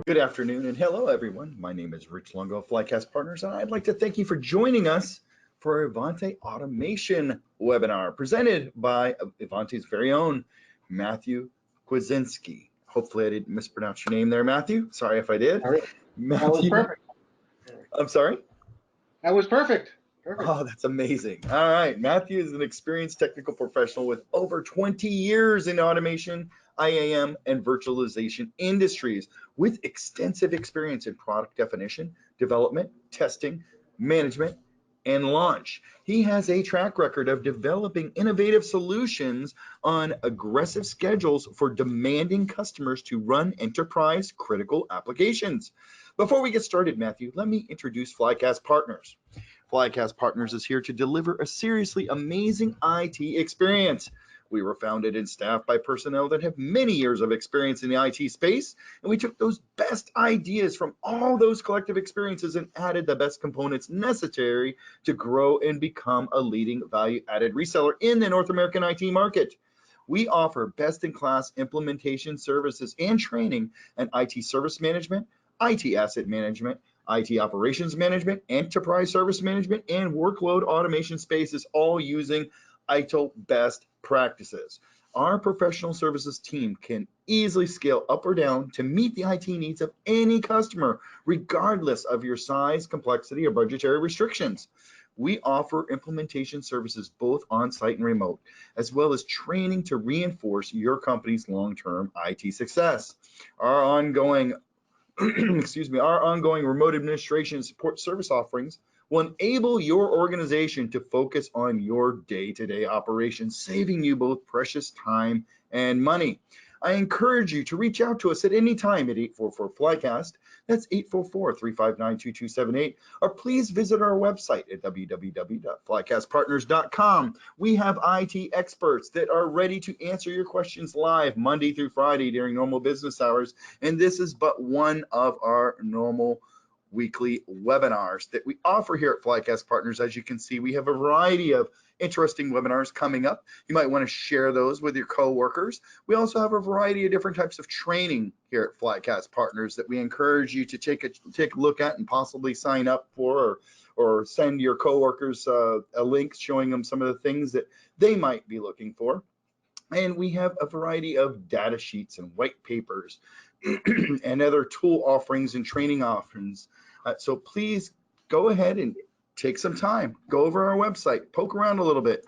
Good afternoon and hello everyone. My name is Rich Longo of Flycast Partners, and I'd like to thank you for joining us for our Ivanti Automation webinar presented by Ivanti's very own Matthew Kwasinski. Hopefully I didn't mispronounce your name there, Matthew. Sorry if I did. All right. That was Matthew, perfect. I'm sorry? That was perfect. Perfect. Oh, that's amazing. All right. Matthew is an experienced technical professional with over 20 years in automation, IAM, and virtualization industries with extensive experience in product definition, development, testing, management, and launch. He has a track record of developing innovative solutions on aggressive schedules for demanding customers to run enterprise critical applications. Before we get started, Matthew, let me introduce Flycast Partners. Flycast Partners is here to deliver a seriously amazing IT experience. We were founded and staffed by personnel that have many years of experience in the IT space, and we took those best ideas from all those collective experiences and added the best components necessary to grow and become a leading value-added reseller in the North American IT market. We offer best-in-class implementation services and training in IT service management, IT asset management, IT operations management, enterprise service management, and workload automation spaces, all using ITIL best practices. Our professional services team can easily scale up or down to meet the IT needs of any customer, regardless of your size, complexity, or budgetary restrictions. We offer implementation services both on-site and remote, as well as training to reinforce your company's long-term IT success. Our ongoing our ongoing remote administration and support service offerings will enable your organization to focus on your day-to-day operations, saving you both precious time and money. I encourage you to reach out to us at any time at 844-FLYCAST. That's 844-359-2278. Or please visit our website at www.flycastpartners.com. We have IT experts that are ready to answer your questions live Monday through Friday during normal business hours. And this is but one of our normal weekly webinars that we offer here at Flycast Partners. As you can see, we have a variety of interesting webinars coming up. You might want to share those with your coworkers. We also have a variety of different types of training here at Flycast Partners that we encourage you to take a look at and possibly sign up for, or send your coworkers a link showing them some of the things that they might be looking for. And we have a variety of data sheets and white papers and other tool offerings and training offerings. So please go ahead and take some time, go over our website, poke around a little bit.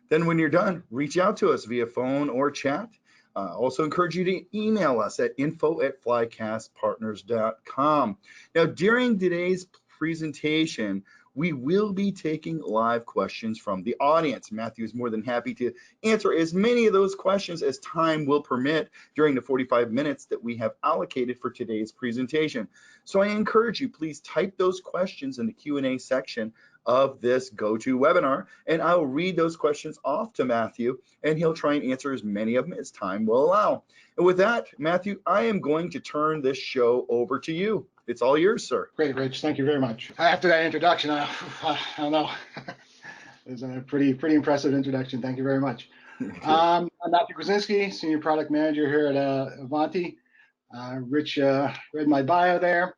Then when you're done, reach out to us via phone or chat. Also encourage you to email us at info@flycastpartners.com. Now, during today's presentation, we will be taking live questions from the audience. Matthew is more than happy to answer as many of those questions as time will permit during the 45 minutes that we have allocated for today's presentation. So I encourage you, please type those questions in the Q&A section of this GoToWebinar, and I'll read those questions off to Matthew, and he'll try and answer as many of them as time will allow. And with that, Matthew, I am going to turn this show over to you. It's all yours, sir. Great, Rich. Thank you very much. After that introduction, I don't know. It was a pretty impressive introduction. Thank you very much. I'm Matthew Kwasinski, Senior Product Manager here at Ivanti. Rich read my bio there.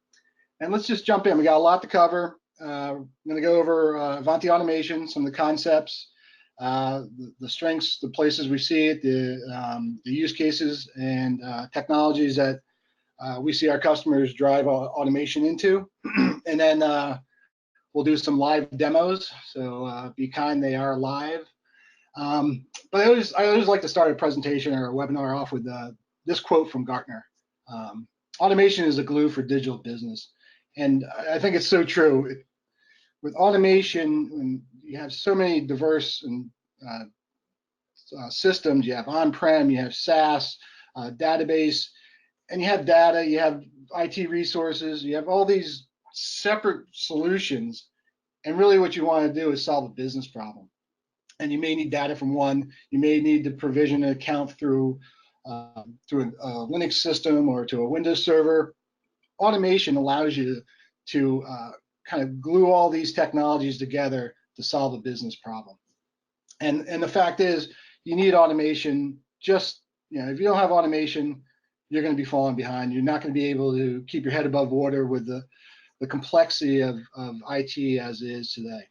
And let's just jump in. We got a lot to cover. I'm going to go over Ivanti Automation, some of the concepts, the strengths, the places we see it, the use cases, and technologies that we see our customers drive automation into. And then we'll do some live demos. So be kind, they are live. But I always like to start a presentation or a webinar off with this quote from Gartner. Automation is the glue for digital business. And I think it's so true. With automation, when you have so many diverse and systems, you have on-prem, you have SaaS, database, and you have data, you have IT resources, you have all these separate solutions. And really what you want to do is solve a business problem. And you may need data from one, you may need to provision an account through a Linux system or to a Windows server. Automation allows you to kind of glue all these technologies together to solve a business problem. And the fact is, you need automation. Just, if you don't have automation, you're going to be falling behind. You're not going to be able to keep your head above water with the complexity of IT as it is today.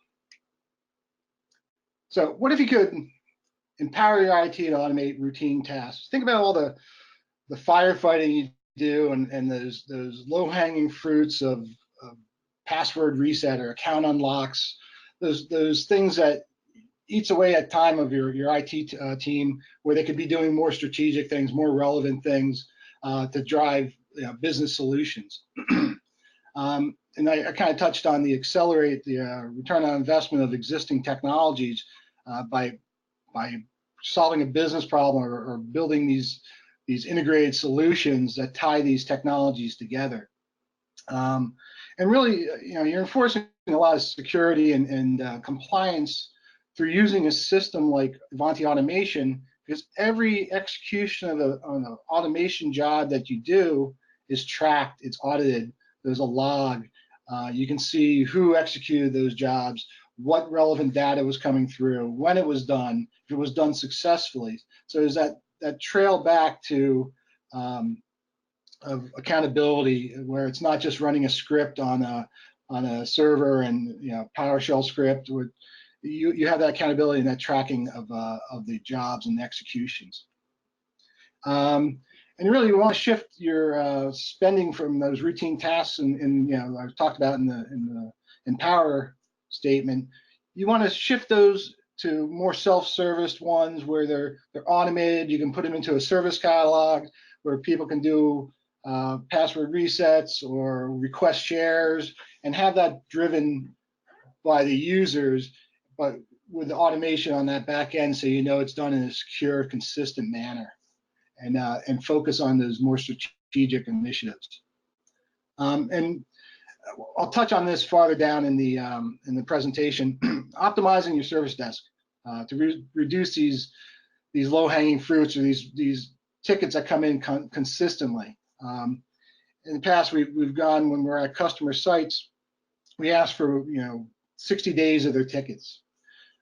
So what if you could empower your IT to automate routine tasks? Think about all the firefighting you do and those low-hanging fruits of password reset or account unlocks, those things that eats away at time of your IT team, where they could be doing more strategic things, more relevant things to drive business solutions. And I kind of touched on the accelerate the return on investment of existing technologies by solving a business problem or building these integrated solutions that tie these technologies together. And really, you're enforcing a lot of security and compliance through using a system like Ivanti Automation, because every execution of an automation job that you do is tracked, it's audited, there's a log. You can see who executed those jobs, what relevant data was coming through, when it was done, if it was done successfully. So there's that trail back to of accountability, where it's not just running a script on a server and PowerShell script. You have that accountability and that tracking of the jobs and the executions. And really, you want to shift your spending from those routine tasks, and I talked about in the empower statement. You want to shift those to more self-serviced ones where they're automated. You can put them into a service catalog where people can do password resets or request shares, and have that driven by the users, but with the automation on that back end, so it's done in a secure, consistent manner, and focus on those more strategic initiatives. And I'll touch on this farther down in the presentation. Optimizing your service desk to reduce these low-hanging fruits, or these tickets that come in consistently. In the past, we've gone, when we're at customer sites, we ask for 60 days of their tickets,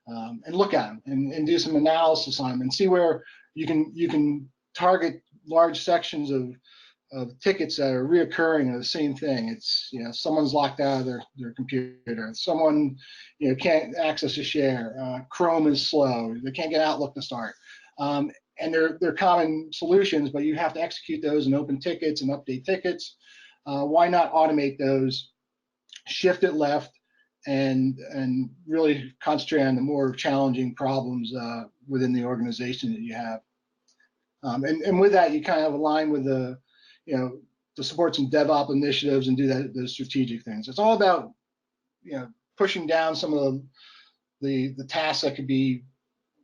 and look at them and do some analysis on them and see where you can target large sections of tickets that are reoccurring of the same thing. It's someone's locked out of their computer, someone can't access a share, Chrome is slow, they can't get Outlook to start. And they're common solutions, but you have to execute those and open tickets and update tickets. Why not automate those, shift it left, and really concentrate on the more challenging problems within the organization that you have. And with that, you kind of align with the, to support some DevOps initiatives and do those strategic things. It's all about, pushing down some of the tasks that could be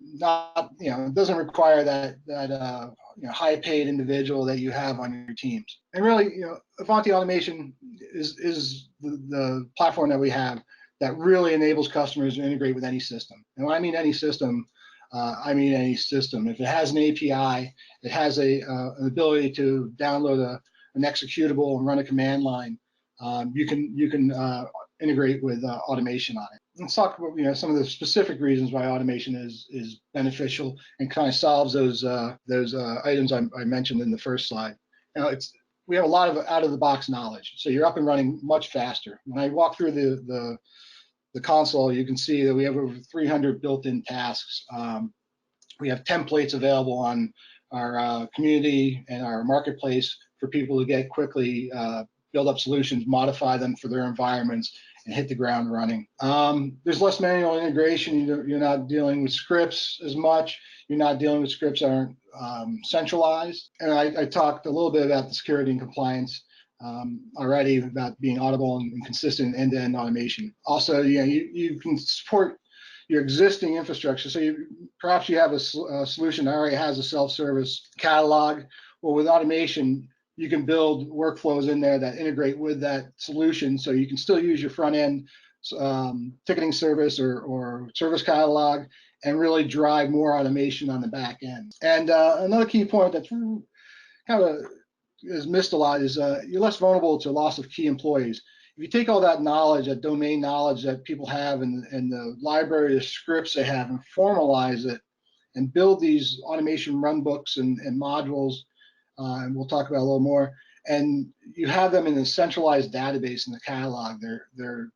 not, it doesn't require that high paid individual that you have on your teams. And really, Ivanti Automation is the platform that we have that really enables customers to integrate with any system. And when I mean any system, I mean any system. If it has an API, it has an ability to download an executable and run a command line, you can integrate with automation on it. Let's talk about some of the specific reasons why automation is beneficial and kind of solves those items I mentioned in the first slide. We have a lot of out-of-the-box knowledge, so you're up and running much faster. When I walk through the console, you can see that we have over 300 built-in tasks. We have templates available on our community and our marketplace for people to get quickly, build up solutions, modify them for their environments, and hit the ground running. There's less manual integration. You're not dealing with scripts as much. You're not dealing with scripts that aren't centralized. And I talked a little bit about the security and compliance already, about being audible and consistent end-to-end automation. Also, you can support your existing infrastructure. So perhaps you have a solution that already has a self-service catalog. Well, with automation, you can build workflows in there that integrate with that solution, so you can still use your front end ticketing service or service catalog, and really drive more automation on the back end. And another key point that's kind of is missed a lot is you're less vulnerable to loss of key employees. If you take all that knowledge, that domain knowledge that people have, and the library of scripts they have, and formalize it and build these automation runbooks and modules and we'll talk about a little more. And you have them in a centralized database in the catalog. They're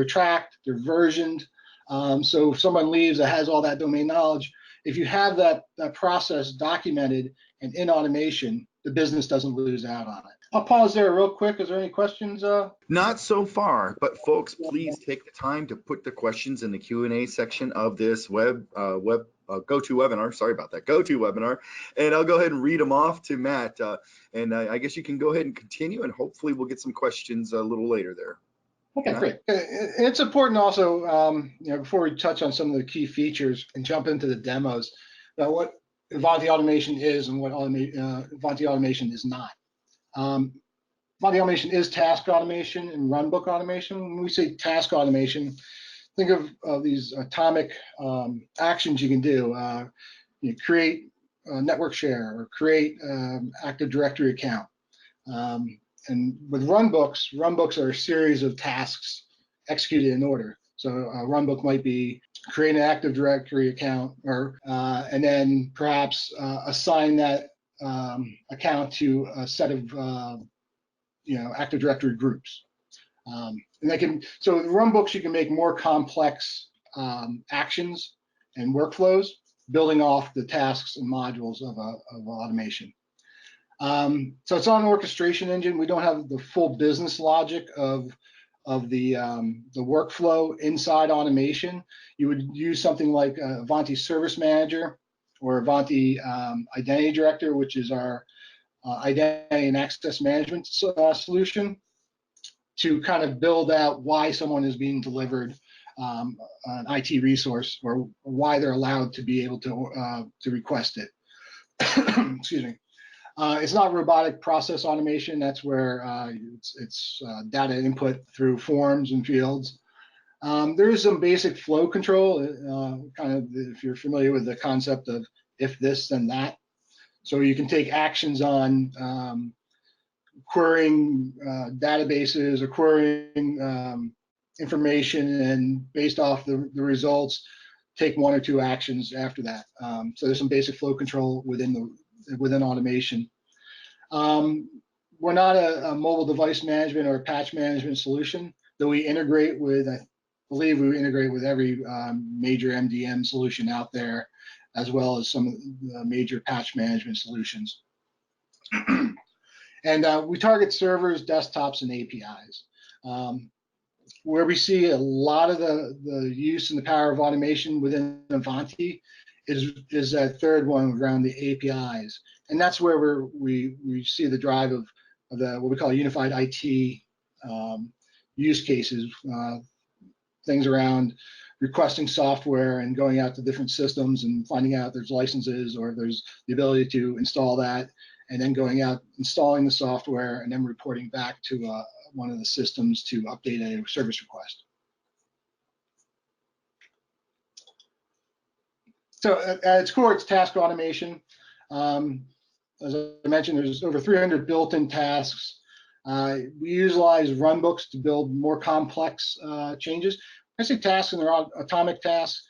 tracked, they're versioned. So if someone leaves that has all that domain knowledge, if you have that process documented and in automation, the business doesn't lose out on it. I'll pause there real quick. Is there any questions? Not so far, but folks, please take the time to put the questions in the Q&A section of this GoToWebinar. Sorry about that, GoToWebinar. And I'll go ahead and read them off to Matt. And I guess you can go ahead and continue, and hopefully we'll get some questions a little later there. Okay, great. It's important also, before we touch on some of the key features and jump into the demos, what Ivanti Automation is and what Ivanti Automation is not. Ivanti Automation is task automation and runbook automation. When we say task automation, think of these atomic actions you can do. You create a network share or create Active Directory account. And with runbooks are a series of tasks executed in order. So a runbook might be create an Active Directory account, or and then perhaps assign that account to a set of Active Directory groups. And so with runbooks, you can make more complex actions and workflows, building off the tasks and modules of automation. So it's not an orchestration engine. We don't have the full business logic of the workflow inside automation. You would use something like Ivanti Service Manager or Ivanti Identity Director, which is our identity and access management solution, to kind of build out why someone is being delivered an IT resource, or why they're allowed to be able to request it. Excuse me. It's not robotic process automation. That's where it's data input through forms and fields. There is some basic flow control, kind of if you're familiar with the concept of if this, then that. So you can take actions on querying databases or querying information, and based off the results, take one or two actions after that. So there's some basic flow control within automation. We're not a mobile device management or a patch management solution, though we integrate with, I believe we integrate with every major MDM solution out there, as well as some of the major patch management solutions. And we target servers, desktops, and APIs. Where we see a lot of the use and the power of automation within Ivanti is that third one around the APIs. And that's where we see the drive of the what we call unified IT use cases, things around requesting software and going out to different systems and finding out there's licenses or there's the ability to install that, and then going out, installing the software, and then reporting back to one of the systems to update a service request. So at its core, it's task automation. As I mentioned, there's over 300 built-in tasks. We utilize runbooks to build more complex changes. I say tasks, and they're all atomic tasks.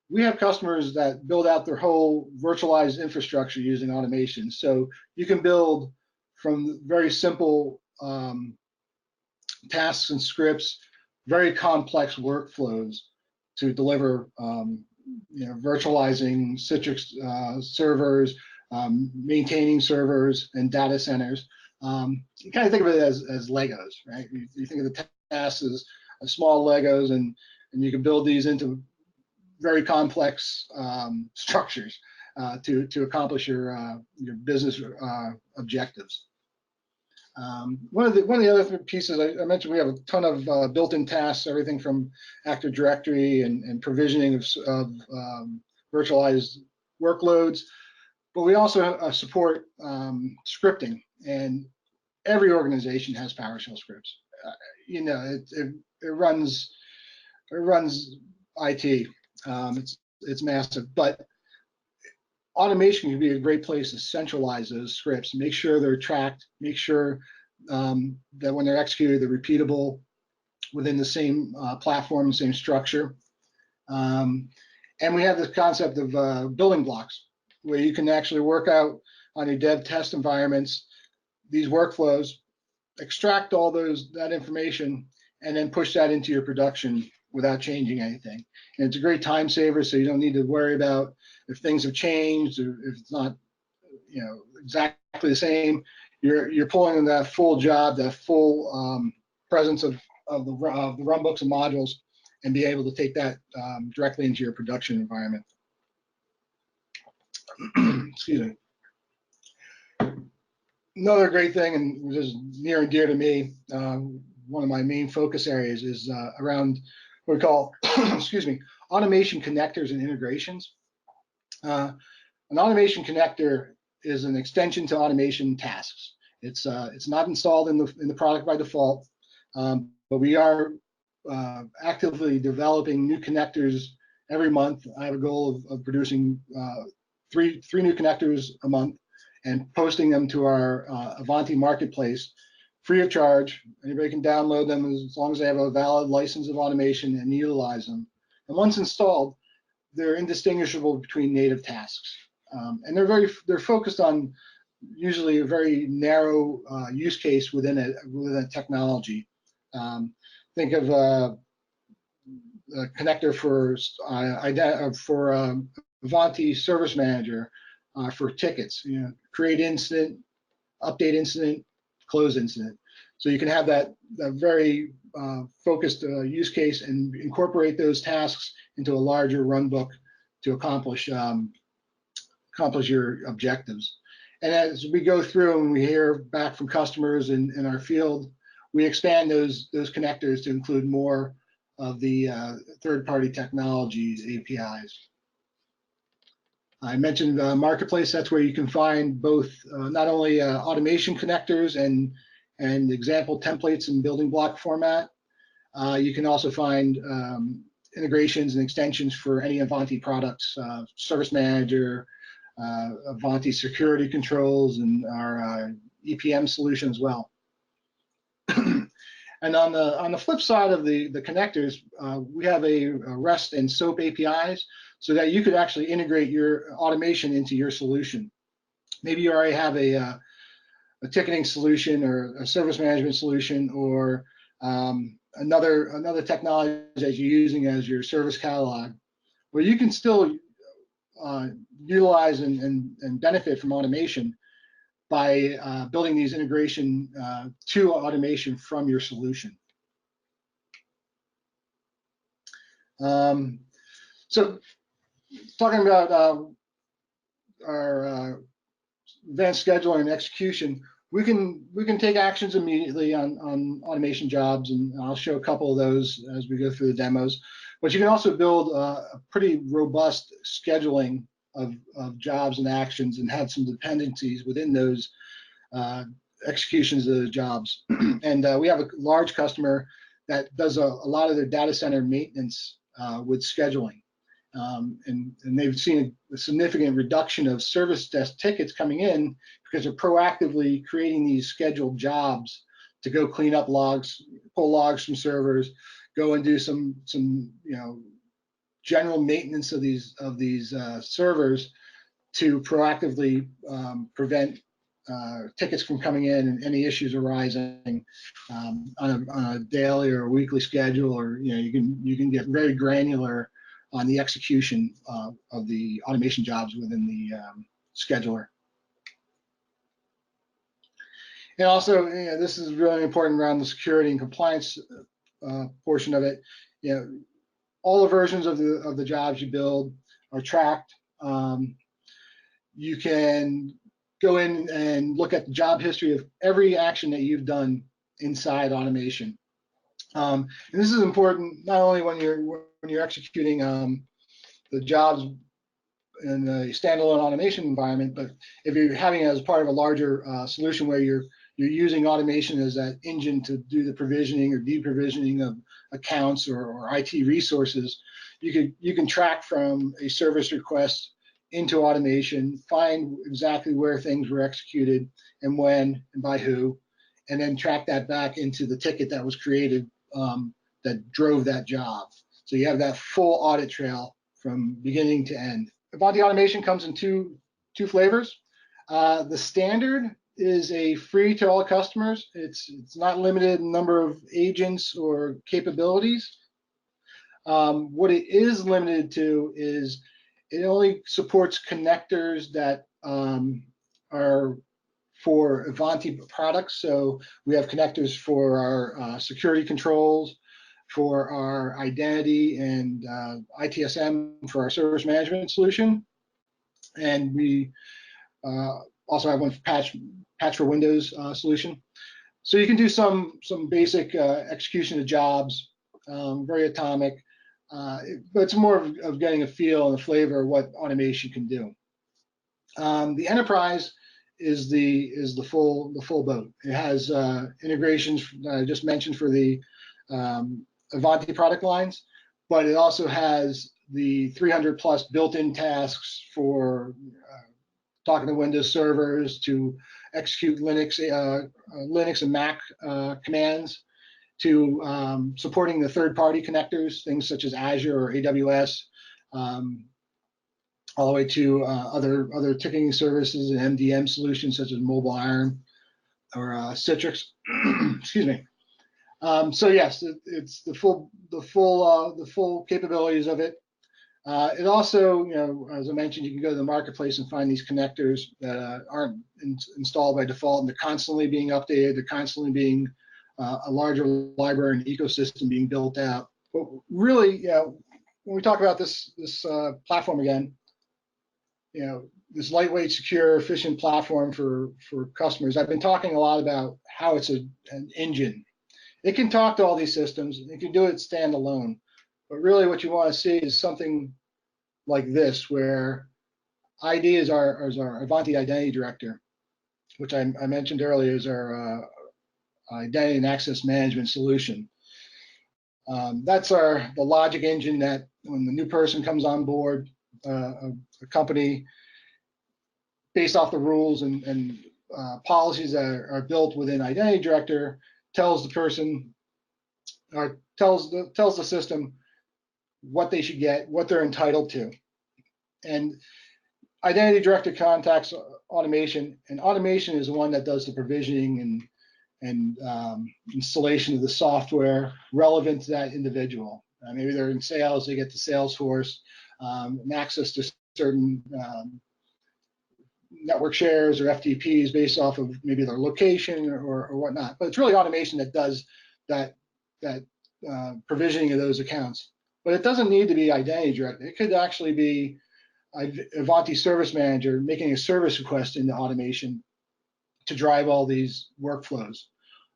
We have customers that build out their whole virtualized infrastructure using automation. So you can build from very simple tasks and scripts, very complex workflows to deliver, virtualizing Citrix servers, maintaining servers and data centers. You kind of think of it as Legos, right? You think of the tasks as small Legos, and you can build these into very complex structures to accomplish your business objectives. One of the other pieces I mentioned, we have a ton of built-in tasks, everything from Active Directory and provisioning of virtualized workloads, but we also support scripting, and every organization has PowerShell scripts. It runs IT. It's massive, but automation can be a great place to centralize those scripts, make sure they're tracked, make sure that when they're executed, they're repeatable within the same platform, same structure. And we have this concept of building blocks, where you can actually work out on your dev test environments, these workflows, extract all that information, and then push that into your production without changing anything. And it's a great time saver, so you don't need to worry about if things have changed or if it's not, exactly the same. You're pulling in that full job, that full presence of the runbooks and modules, and be able to take that directly into your production environment. Excuse me. Another great thing, and this is near and dear to me, one of my main focus areas is around what we call, excuse me, automation connectors and integrations. An automation connector is an extension to automation tasks. It's not installed in the product by default, but we are actively developing new connectors every month. I have a goal of producing three new connectors a month and posting them to our Ivanti marketplace free of charge. Anybody can download them as long as they have a valid license of automation and utilize them. And once installed, they're indistinguishable between native tasks. And they're focused on usually a very narrow use case within a technology. Think of a connector for Ivanti Service Manager for tickets. Create incident, update incident, close incident. So you can have that very focused use case and incorporate those tasks into a larger runbook to accomplish your objectives. And as we go through and we hear back from customers in our field, we expand those connectors to include more of the third-party technologies, APIs. I mentioned Marketplace. That's where you can find both not only automation connectors and example templates in building block format. You can also find integrations and extensions for any Ivanti products, Service Manager, Ivanti security controls, and our EPM solution as well. And on the flip side of the connectors, we have a REST and SOAP APIs so that you could actually integrate your automation into your solution. Maybe you already have a ticketing solution or a service management solution or another technology that you're using as your service catalog, where you can still utilize and benefit from automation by building these integration to automation from your solution. So talking about our advanced scheduling and execution, we can take actions immediately on automation jobs, and I'll show a couple of those as we go through the demos. But you can also build a pretty robust scheduling of jobs and actions and have some dependencies within those executions of the jobs. And we have a large customer that does a lot of their data center maintenance with scheduling. And they've seen a significant reduction of service desk tickets coming in because they're proactively creating these scheduled jobs to go clean up logs, pull logs from servers, go and do some general maintenance of these servers to proactively prevent tickets from coming in and any issues arising on a daily or weekly schedule, or you can get very granular on the execution of the automation jobs within the scheduler. And also, this is really important around the security and compliance portion of it. All the versions of the jobs you build are tracked. You can go in and look at the job history of every action that you've done inside automation. And this is important not only when you're executing the jobs in a standalone automation environment, but if you're having it as part of a larger solution where you're using automation as that engine to do the provisioning or deprovisioning of accounts or IT resources, you can track from a service request into automation, find exactly where things were executed and when and by who, and then track that back into the ticket that was created that drove that job. So you have that full audit trail from beginning to end. Ivanti Automation comes in two flavors. The standard is a free to all customers. It's not limited in number of agents or capabilities. What it is limited to is it only supports connectors that are for Ivanti products. So we have connectors for our security controls, for our identity and ITSM for our service management solution. And we also have one for patch for Windows solution. So you can do some basic execution of jobs, very atomic, but it's more of getting a feel and a flavor of what automation can do. The enterprise is the full boat. It has integrations I just mentioned for the Ivanti product lines, but it also has the 300 plus built-in tasks for talking to Windows servers, to execute Linux and Mac commands, to supporting the third-party connectors, things such as Azure or AWS, all the way to other ticketing services and MDM solutions such as Mobile Iron or Citrix. Excuse me. So yes, it's the full capabilities of it. It also, as I mentioned, you can go to the marketplace and find these connectors that aren't installed by default, and they're constantly being updated. They're constantly being a larger library and ecosystem being built out. But really, when we talk about this platform again, this lightweight, secure, efficient platform for customers. I've been talking a lot about how it's an engine. It can talk to all these systems. It can do it standalone. But really what you want to see is something like this, where ID is our Ivanti Identity Director, which I mentioned earlier is our identity and access management solution. That's the logic engine that when the new person comes on board a company, based off the rules and policies that are built within Identity Director, tells the person or tells the system what they should get, what they're entitled to. And Identity Director contacts automation, and automation is the one that does the provisioning and installation of the software relevant to that individual. Maybe they're in sales, they get to Salesforce, and access to certain network shares or FTPs based off of maybe their location or whatnot. But it's really automation that does that provisioning of those accounts. But it doesn't need to be Identity Director. It could actually be Ivanti Service Manager making a service request into automation to drive all these workflows.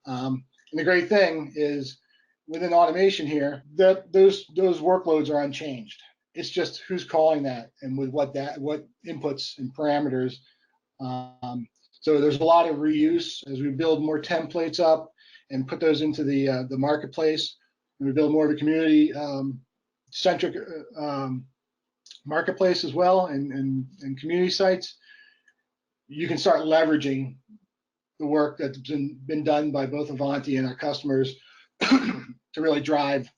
And the great thing is within automation here, that those workloads are unchanged. It's just who's calling that and with what inputs and parameters. So there's a lot of reuse as we build more templates up and put those into the marketplace. And we build more of a community centric marketplace as well, and community sites. You can start leveraging the work that's been done by both Ivanti and our customers to really drive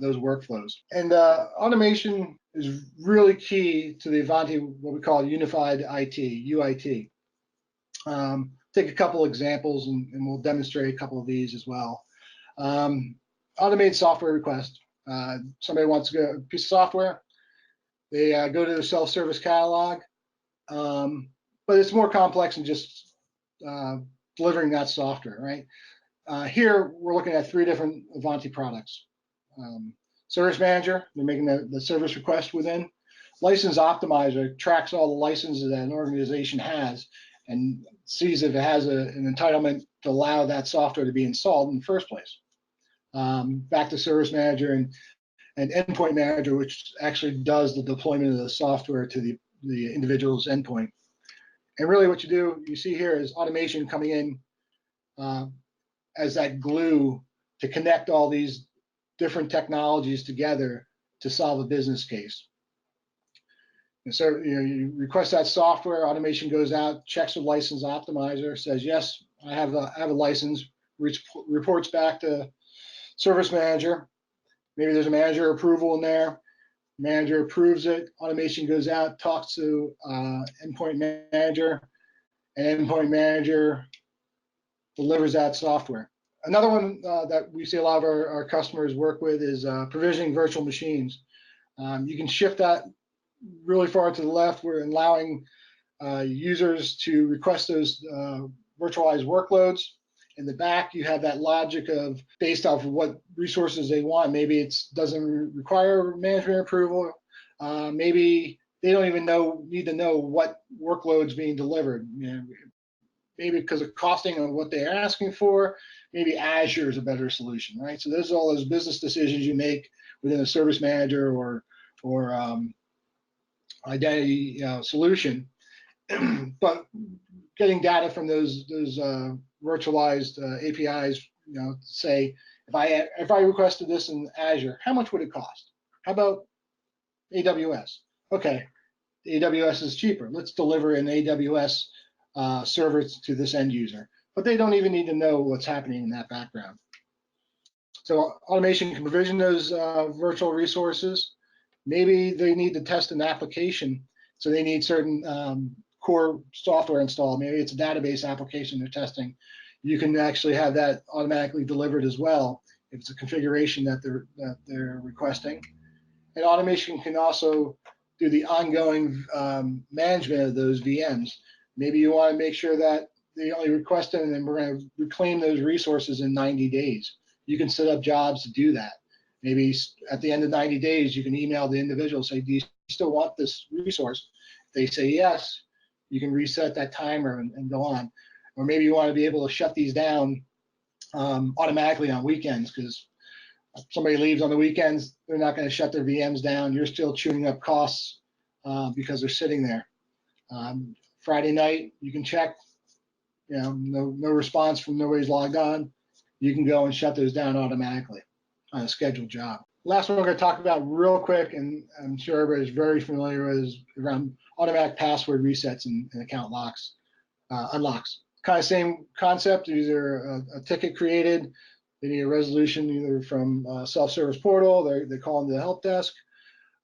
those workflows. And automation is really key to the Ivanti, what we call unified IT, UIT. Take a couple examples and we'll demonstrate a couple of these as well. Automated software request. Somebody wants to get a piece of software. They go to the self-service catalog, but it's more complex than just delivering that software, right? Here, we're looking at 3 different Ivanti products. Service Manager, they're making the service request within. License Optimizer tracks all the licenses that an organization has and sees if it has an entitlement to allow that software to be installed in the first place. Back to Service Manager and Endpoint Manager, which actually does the deployment of the software to the individual's endpoint. And really what you see here is automation coming in as that glue to connect all these different technologies together to solve a business case. And so you request that software, automation goes out, checks with License Optimizer, says, yes, I have a license, reports back to Service Manager. Maybe there's a manager approval in there. Manager approves it, automation goes out, talks to Endpoint Manager, and endpoint manager delivers that software. Another one that we see a lot of our customers work with is provisioning virtual machines. You can shift that really far to the left. We're allowing users to request those virtualized workloads. In the back, you have that logic of based off of what resources they want. Maybe it doesn't require management approval. Maybe they don't even need to know what workload's being delivered. You know, maybe because of costing and what they're asking for. Maybe Azure is a better solution, right? So there's all those business decisions you make within a service manager or identity solution. But getting data from those virtualized APIs, you know, say if I requested this in Azure, how much would it cost? How about AWS? Okay, AWS is cheaper. Let's deliver an AWS server to this end user. But they don't even need to know what's happening in that background. So automation can provision those virtual resources. Maybe they need to test an application, so they need certain core software installed. Maybe it's a database application they're testing. You can actually have that automatically delivered as well if it's a configuration that they're requesting. And automation can also do the ongoing management of those VMs. Maybe you want to make sure that they only request it and then we're going to reclaim those resources in 90 days. You can set up jobs to do that. Maybe at the end of 90 days, you can email the individual, say, do you still want this resource? If they say yes, you can reset that timer and go on. Or maybe you want to be able to shut these down automatically on weekends, because somebody leaves on the weekends, they're not going to shut their VMs down. You're still chewing up costs because they're sitting there. Friday night, you can check, you know, no response from nobody's logged on. You can go and shut those down automatically on a scheduled job. Last one we're going to talk about real quick, and I'm sure everybody's very familiar with, is around automatic password resets and account locks, unlocks. Kind of same concept. Either a ticket created, they need a resolution either from self-service portal, they call into the help desk.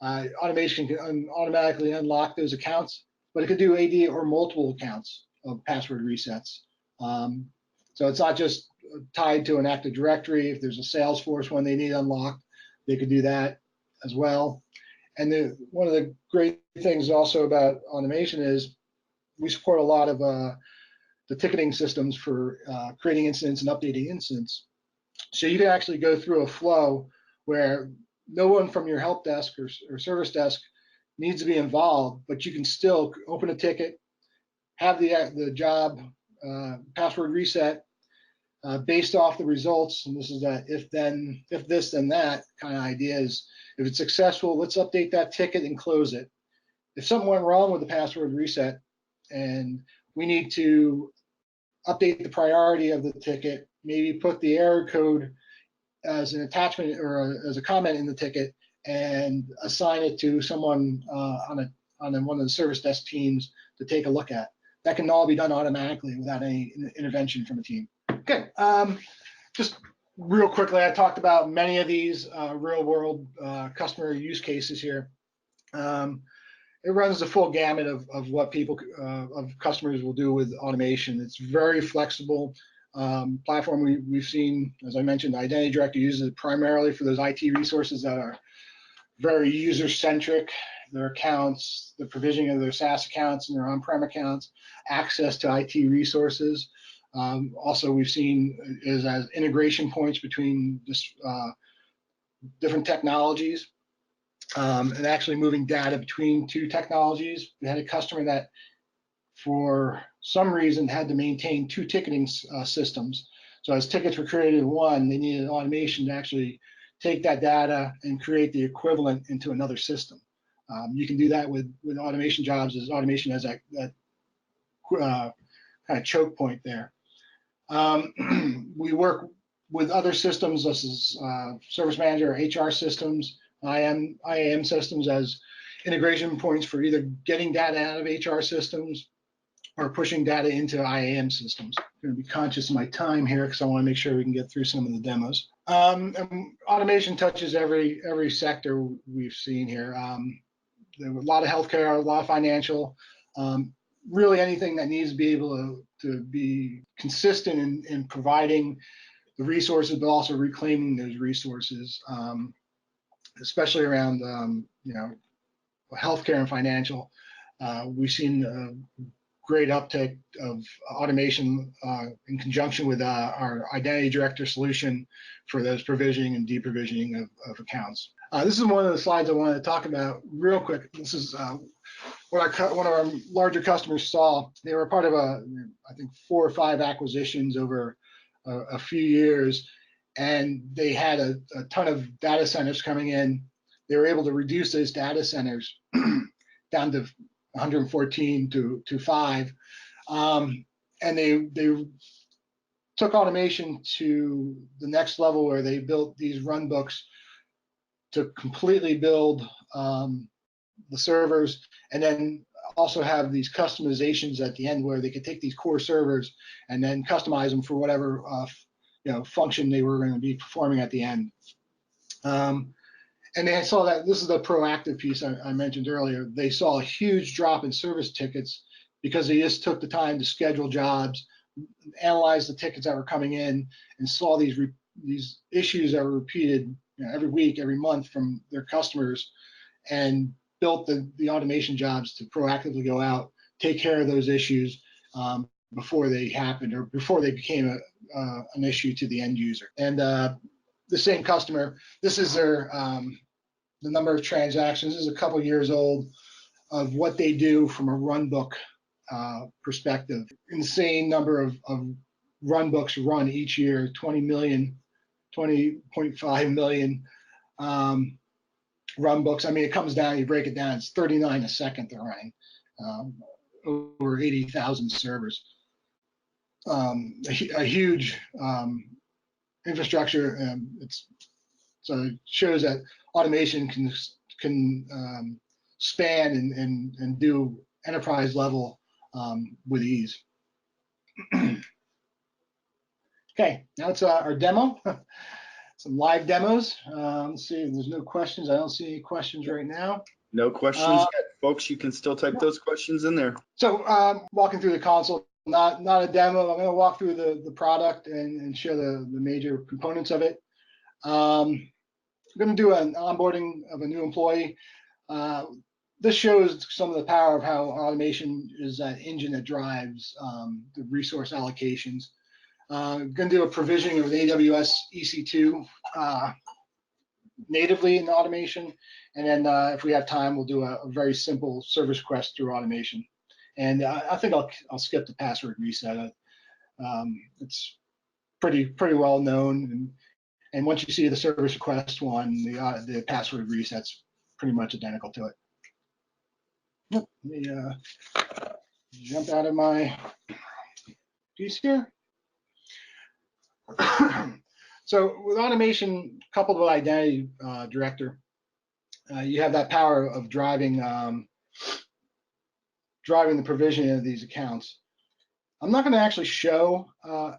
Automation can automatically unlock those accounts, but it could do AD or multiple accounts of password resets. So it's not just tied to an Active Directory. If there's a Salesforce one they need unlocked, they could do that as well. And one of the great things also about automation is we support a lot of the ticketing systems for creating incidents and updating incidents. So you can actually go through a flow where no one from your help desk or service desk needs to be involved, but you can still open a ticket, have the job password reset based off the results. And this is that if this, then that kind of idea. Is if it's successful, let's update that ticket and close it. If something went wrong with the password reset and we need to update the priority of the ticket, maybe put the error code as an attachment or as a comment in the ticket and assign it to someone on one of the service desk teams to take a look at. That can all be done automatically without any intervention from a team. Okay, just real quickly, I talked about many of these real world customer use cases here. It runs the full gamut of what of customers will do with automation. It's very flexible platform. We've seen, as I mentioned, the Identity Director uses it primarily for those IT resources that are very user-centric, their accounts, the provisioning of their SaaS accounts and their on-prem accounts, access to IT resources. Also, we've seen is as integration points between different technologies. And actually moving data between two technologies. We had a customer that, for some reason, had to maintain two ticketing systems. So as tickets were created in one, they needed automation to actually take that data and create the equivalent into another system. You can do that with automation jobs, as automation has that kind of choke point there. We work with other systems, such as Service Manager or HR systems, IAM systems as integration points for either getting data out of HR systems or pushing data into IAM systems. I'm going to be conscious of my time here because I want to make sure we can get through some of the demos. And automation touches every sector we've seen here. There were a lot of healthcare, a lot of financial. really anything that needs to be able to be consistent in providing the resources, but also reclaiming those resources, especially around healthcare and financial. We've seen a great uptake of automation in conjunction with our identity director solution for those provisioning and deprovisioning of accounts. This is one of the slides I wanted to talk about real quick. This is one of our larger customers saw. They were part of I think 4 or 5 acquisitions over a few years, and they had a ton of data centers coming in. They were able to reduce those data centers down to 114 to 5, and they took automation to the next level where they built these run books to completely build the servers, and then also have these customizations at the end where they could take these core servers and then customize them for whatever function they were going to be performing at the end. And they saw that this is the proactive piece I mentioned earlier. They saw a huge drop in service tickets because they just took the time to schedule jobs, analyze the tickets that were coming in, and saw these issues that were repeated every week, every month from their customers, and built the automation jobs to proactively go out, take care of those issues before they happened or before they became an issue to the end user. And the same customer, this is their the number of transactions. This is a couple years old of what they do from a run book perspective. Insane number of run books run each year, 20.5 million run books. I mean, it comes down, you break it down, it's 39 a second they're running, over 80,000 servers. A huge infrastructure. So it shows that automation can span and do enterprise level with ease. Okay, now it's our demo. Some live demos. Let's see if there's no questions. I don't see any questions right now. No questions yet, folks. You can still type those questions in there. So walking through the console, not a demo. I'm going to walk through the product and show the major components of it. I'm going to do an onboarding of a new employee. This shows some of the power of how automation is that engine that drives the resource allocations. I'm going to do a provisioning of an AWS EC2 natively in automation. And then if we have time, we'll do a very simple service request through automation. And I think I'll skip the password reset. It's pretty well known. And once you see the service request one, the password reset's pretty much identical to it. Let me jump out of my piece here. So with automation coupled with identity director, you have that power of driving the provisioning of these accounts. I'm not going to actually show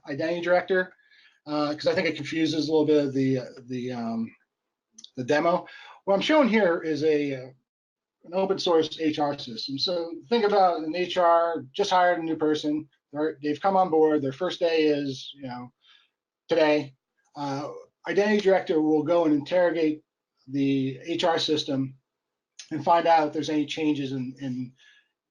identity director because I think it confuses a little bit of the demo. What I'm showing here is an open source HR system. So think about an HR just hired a new person. They've come on board. Their first day is today. Identity director will go and interrogate the HR system and find out if there's any changes in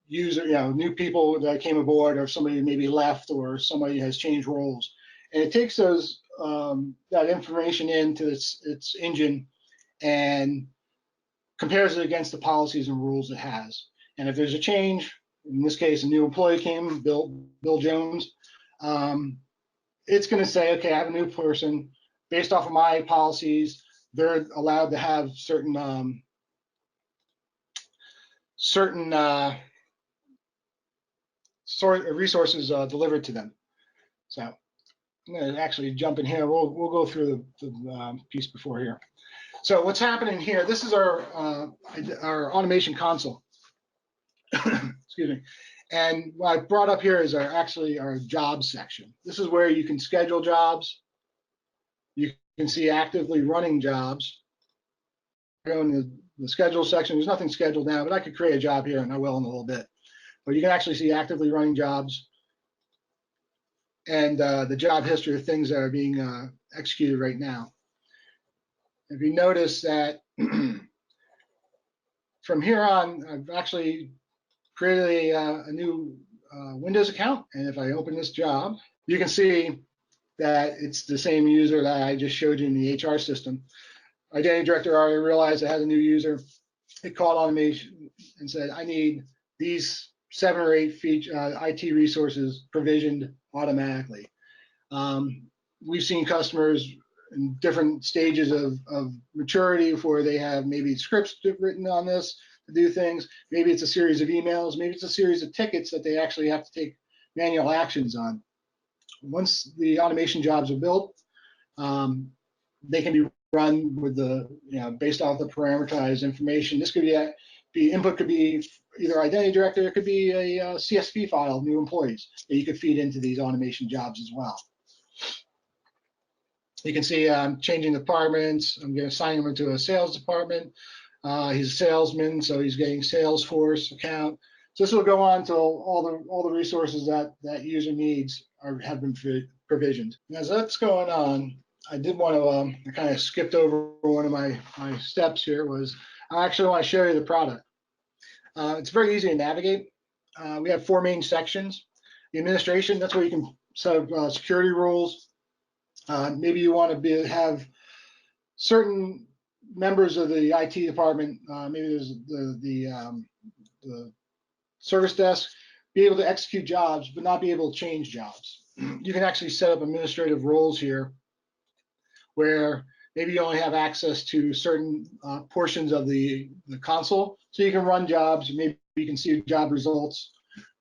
user, new people that came aboard, or somebody maybe left, or somebody has changed roles. And it takes those that information into its engine and compares it against the policies and rules it has. And if there's a change, in this case, a new employee came, Bill Jones, it's going to say, okay, I have a new person. Based off of my policies, they're allowed to have certain resources delivered to them. So I'm going to actually jump in here. We'll go through the piece before here. So what's happening here? This is our automation console. Excuse me. And what I brought up here is our jobs section. This is where you can schedule jobs. You can see actively running jobs. Go in the schedule section. There's nothing scheduled now, but I could create a job here, and I will in a little bit. but you can actually see actively running jobs and the job history of things that are being executed right now. If you notice that from here on, I've actually created a new Windows account, and if I open this job, you can see that it's the same user that I just showed you in the HR system. Identity director already realized I had a new user. It called automation and said, I need these 7 or 8 IT resources provisioned automatically. We've seen customers in different stages of maturity where they have maybe scripts written on this to do things. Maybe it's a series of emails. Maybe it's a series of tickets that they actually have to take manual actions on. Once the automation jobs are built, they can be run with the, based off the parameterized information. This could be input could be either identity director, it could be a CSV file of new employees that you could feed into these automation jobs as well. You can see I'm changing departments. I'm going to assign him into a sales department. He's a salesman, so he's getting Salesforce account. So this will go on until all the resources that user needs have been provisioned. And as that's going on, I did want to, I kind of skipped over one of my steps here, was I actually want to show you the product. It's very easy to navigate. We have 4 main sections. The administration, that's where you can set up security rules. Maybe you want to have certain members of the IT department, maybe there's the service desk, be able to execute jobs, but not be able to change jobs. You can actually set up administrative roles here where maybe you only have access to certain portions of the console. So you can run jobs, maybe you can see job results,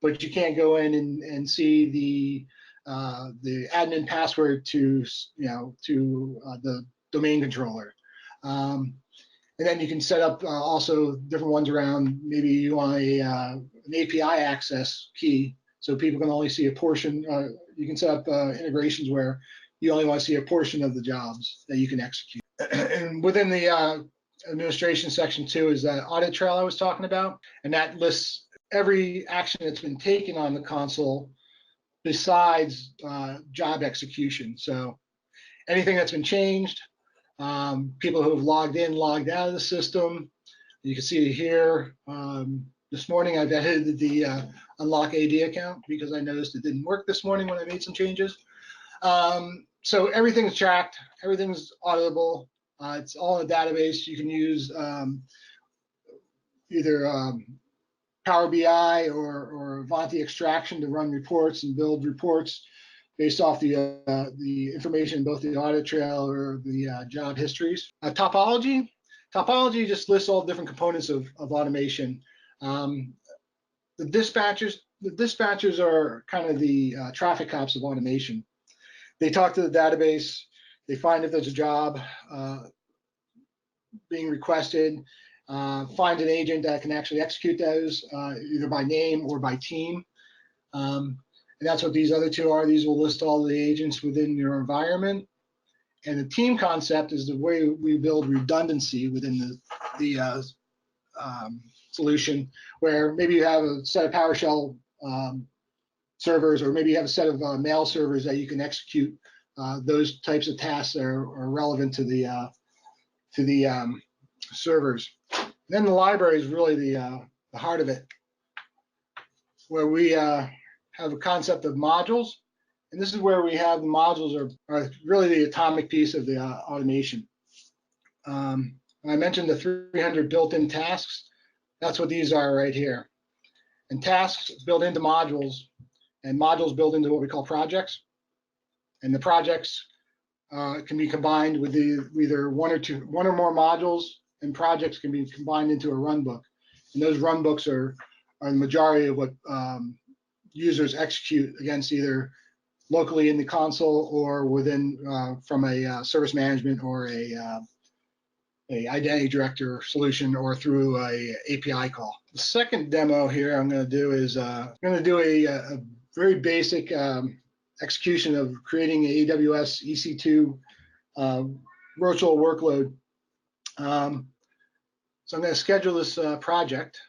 but you can't go in and see the admin password to the domain controller. And then you can set up also different ones around, maybe you want an API access key, so people can only see a portion. You can set up integrations where you only want to see a portion of the jobs that you can execute. And within the administration section 2 is that audit trail I was talking about, and that lists every action that's been taken on the console besides job execution. So anything that's been changed, people who have logged in, logged out of the system. You can see here, this morning I've edited the unlock AD account because I noticed it didn't work this morning when I made some changes. So everything's tracked, everything's auditable. It's all in a database. You can use either Power BI or Ivanti extraction to run reports and build reports based off the information in both the audit trail or the job histories. Topology just lists all different components of automation. The dispatchers are kind of the traffic cops of automation. They talk to the database, they find if there's a job being requested, find an agent that can actually execute those either by name or by team. And that's what these other 2 are. These will list all the agents within your environment. And the team concept is the way we build redundancy within the solution, where maybe you have a set of PowerShell servers, or maybe you have a set of mail servers that you can execute those types of tasks that are relevant to the servers. And then the library is really the heart of it, where we have a concept of modules. And this is where we have the modules are really the atomic piece of the automation. I mentioned the 300 built-in tasks. That's what these are right here. And tasks build into modules, and modules build into what we call projects. And the projects can be combined with either one or more modules, and projects can be combined into a runbook. And those runbooks are the majority of what users execute against, either locally in the console or within from a service management or a identity director solution, or through a API call. The second demo here I'm going to do is I'm going to do a very basic execution of creating an AWS EC2 virtual workload. So I'm going to schedule this project.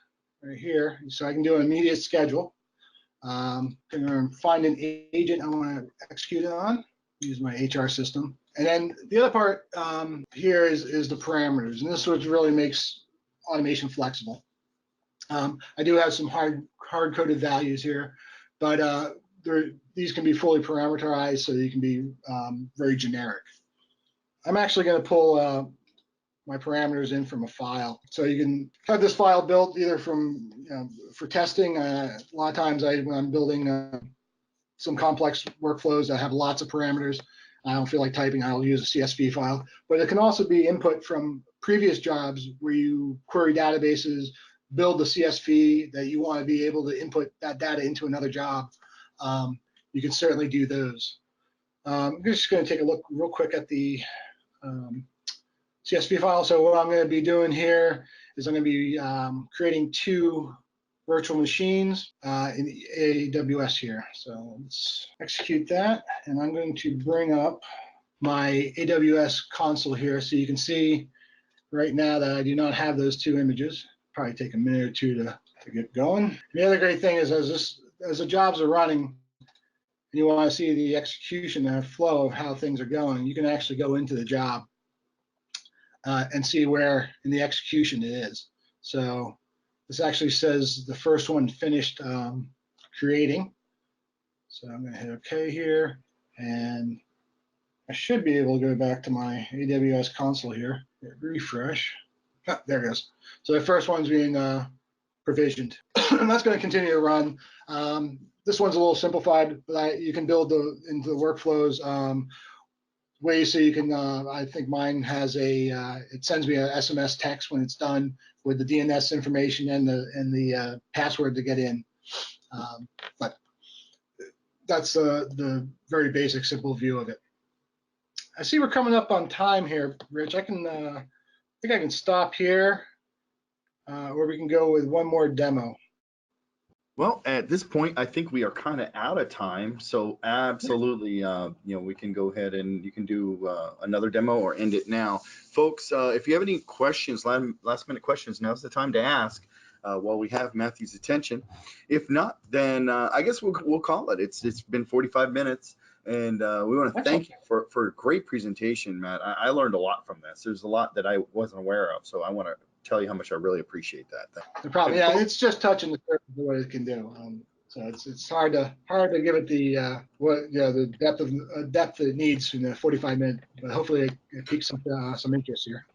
right here, so I can do an immediate schedule. Find an agent I want to execute it on, use my HR system. And then the other part here is the parameters, and this is what really makes automation flexible. I do have some hard-coded values here, but these can be fully parameterized, so you can be very generic. I'm actually going to pull my parameters in from a file, so you can have this file built either from for testing. A lot of times when I'm building some complex workflows that have lots of parameters, I don't feel like typing, I'll use a CSV file. But it can also be input from previous jobs where you query databases, build the CSV that you want to be able to input that data into another job. You can certainly do those. I'm just going to take a look real quick at the CSV file. So what I'm going to be doing here is I'm going to be creating 2 virtual machines in AWS here. So let's execute that, and I'm going to bring up my AWS console here so you can see right now that I do not have those 2 images. Probably take a minute or 2 to get going. And the other great thing is as the jobs are running, and you want to see the execution and flow of how things are going, you can actually go into the job and see where in the execution it is. So this actually says the first one finished creating. So I'm going to hit OK here, and I should be able to go back to my AWS console here, hit refresh. Oh, there it goes. So the first one's being provisioned, and that's going to continue to run. This one's a little simplified, but you can build into the workflows ways so you can. I think mine has it sends me a SMS text when it's done with the DNS information and the password to get in. But that's the very basic, simple view of it. I see we're coming up on time here, Rich. I think I can stop here, or we can go with one more demo. Well, at this point, I think we are kind of out of time. So absolutely, we can go ahead and you can do another demo or end it now. Folks, if you have any questions, last minute questions, now's the time to ask while we have Matthew's attention. If not, then I guess we'll call it. It's been 45 minutes. And we want to thank you for a great presentation, Matt. I learned a lot from this. There's a lot that I wasn't aware of. So I want to tell you how much I really appreciate that. No problem. Yeah, it's just touching the surface of what it can do. So it's hard to give it the the depth it needs in the 45-minute. But hopefully it piques some interest here.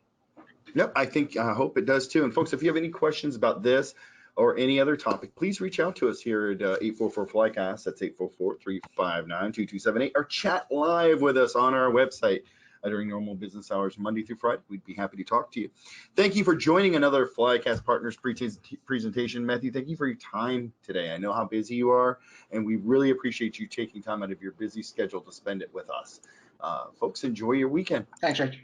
Yep, I hope it does too. And folks, if you have any questions about this or any other topic, please reach out to us here at 844-FLYCAST. That's 844-359-2278, or chat live with us on our website during normal business hours, Monday through Friday. We'd be happy to talk to you. Thank you for joining another Flycast Partners presentation. Matthew, thank you for your time today. I know how busy you are, and we really appreciate you taking time out of your busy schedule to spend it with us. Folks, enjoy your weekend. Thanks, Rich.